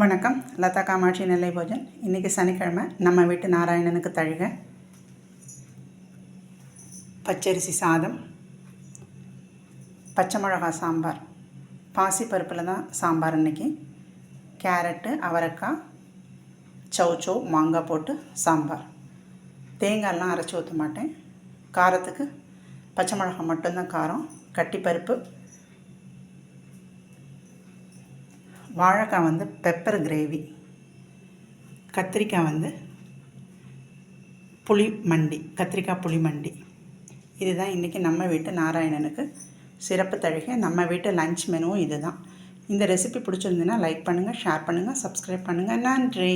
வணக்கம். லதா காமாட்சி நெல்லை போஜன். இன்றைக்கி சனிக்கிழமை. நம்ம வீட்டு நாராயணனுக்கு தழுக பச்சரிசி சாதம், பச்சை மிளகா சாம்பார், பாசி பருப்பில் தான் சாம்பார். இன்றைக்கி கேரட்டு, அவரைக்காய், சௌச்சோ, மாங்காய் போட்டு சாம்பார். தேங்காயெல்லாம் அரைச்சி ஊற்ற மாட்டேன். காரத்துக்கு பச்சை மிளகா மட்டும்தான் காரம். கட்டிப்பருப்பு, வாழைக்காய் பெப்பர் கிரேவி, கத்திரிக்காய் புளி மண்டி, கத்திரிக்காய் புளி மண்டி. இதுதான் இன்றைக்கி நம்ம வீட்டு நாராயணனுக்கு சிறப்பு தழுகை. நம்ம வீட்டு லன்ச் மெனுவும் இது தான். இந்த ரெசிபி பிடிச்சிருந்துன்னா லைக் பண்ணுங்கள், ஷேர் பண்ணுங்கள், சப்ஸ்கிரைப் பண்ணுங்கள். நன்றி.